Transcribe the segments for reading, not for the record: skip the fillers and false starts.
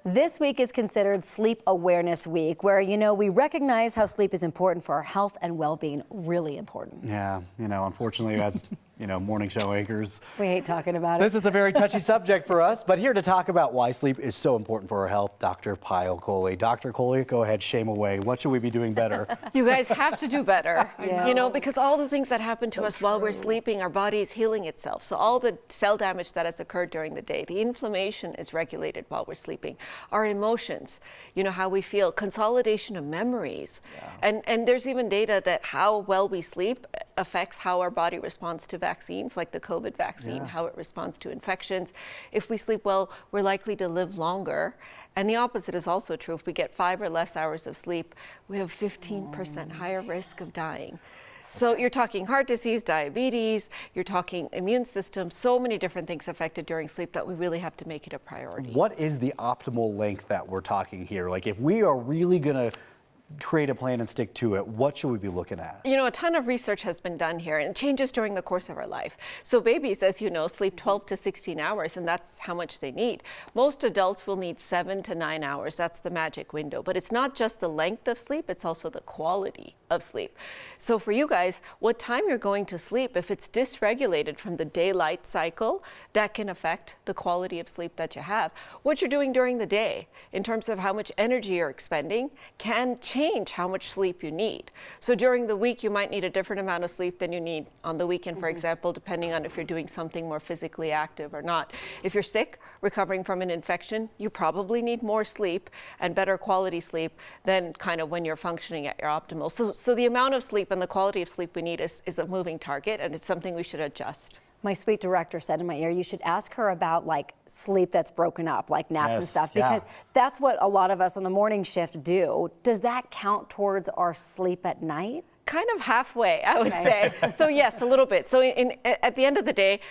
This week is considered Sleep Awareness Week, where, we recognize how sleep is important for our health and well-being, really important. Yeah, unfortunately, as morning show anchors, we hate talking about it. This is a very touchy subject for us, but here to talk about why sleep is so important for our health, Dr. Kohli. Dr. Kohli, go ahead, shame away. What should we be doing better? You guys have to do better, Yes. Because all the things that happen to us while we're sleeping, our body is healing itself. So all the cell damage that has occurred during the day, the inflammation is regulated while we're sleeping. Our emotions, how we feel, consolidation of memories. Yeah. And there's even data that how well we sleep affects how our body responds to vaccines, like the COVID vaccine, how it responds to infections. If we sleep well, we're likely to live longer. And the opposite is also true. If we get 5 or less hours of sleep, we have 15% higher risk of dying. So you're talking heart disease, diabetes, you're talking immune system, so many different things affected during sleep that we really have to make it a priority. What is the optimal length that we're talking here? Like, if we are really going to create a plan and stick to it, what should we be looking at? A ton of research has been done here, and it changes during the course of our life. So babies, as you know, sleep 12 to 16 hours, and that's how much they need. Most adults will need 7 to 9 hours. That's the magic window. But it's not just the length of sleep, it's also the quality of sleep. So for you guys, what time you're going to sleep, if it's dysregulated from the daylight cycle, that can affect the quality of sleep that you have. What you're doing during the day, in terms of how much energy you're expending, can change how much sleep you need. So during the week, you might need a different amount of sleep than you need on the weekend, for example, depending on if you're doing something more physically active or not. If you're sick, recovering from an infection, you probably need more sleep and better quality sleep than kind of when you're functioning at your optimal. So the amount of sleep and the quality of sleep we need is a moving target, and it's something we should adjust. My sweet director said in my ear, you should ask her about sleep that's broken up, like naps and stuff, because that's what a lot of us on the morning shift do. Does that count towards our sleep at night? Kind of halfway, I would say. So yes, a little bit. So at the end of the day,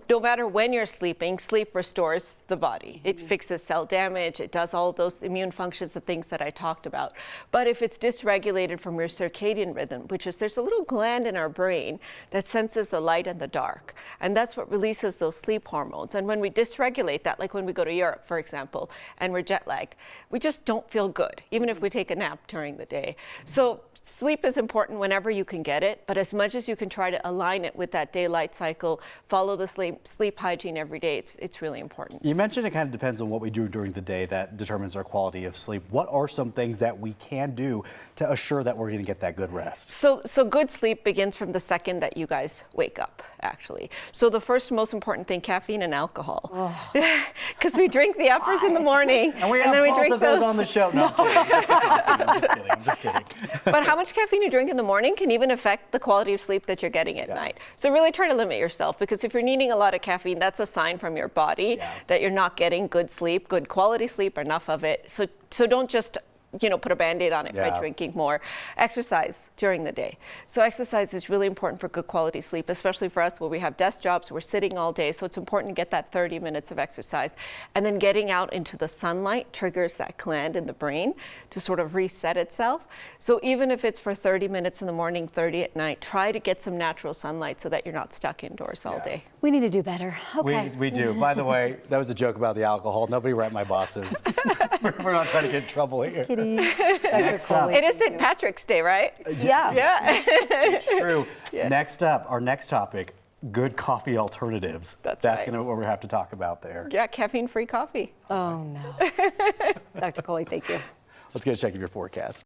no matter when you're sleeping, sleep restores the body. It fixes cell damage. It does all those immune functions, the things that I talked about. But if it's dysregulated from your circadian rhythm, which is there's a little gland in our brain that senses the light and the dark. And that's what releases those sleep hormones. And when we dysregulate that, like when we go to Europe, for example, and we're jet lagged, we just don't feel good, even if we take a nap during the day. So sleep is important whenever you can get it, but as much as you can try to align it with that daylight cycle, follow the sleep hygiene every day, it's really important. You mentioned it kind of depends on what we do during the day that determines our quality of sleep. What are some things that we can do to assure that we're going to get that good rest? So good sleep begins from the second that you guys wake up, actually. So the first most important thing, caffeine and alcohol. Because we drink the uppers in the morning, and then we drink those on the show. No, I'm just kidding. But how much caffeine you drink in the morning can even affect the quality of sleep that you're getting at night. So really try to limit yourself, because if you're needing a lot of caffeine, that's a sign from your body that you're not getting good sleep, good quality sleep, enough of it. So don't just put a Band-Aid on it by drinking more. Exercise during the day. So exercise is really important for good quality sleep, especially for us where we have desk jobs, we're sitting all day. So it's important to get that 30 minutes of exercise. And then getting out into the sunlight triggers that gland in the brain to sort of reset itself. So even if it's for 30 minutes in the morning, 30 at night, try to get some natural sunlight so that you're not stuck indoors all day. We need to do better. Okay. We do. By the way, that was a joke about the alcohol. Nobody write my bosses. We're not trying to get in trouble here. Next up. It is St. Patrick's Day, right? Yeah. It's true. Next up, our next topic, good coffee alternatives. That's right. Kind of what we have to talk about there. Yeah, caffeine-free coffee. Oh, no. Dr. Kohli, thank you. Let's get a check of your forecast.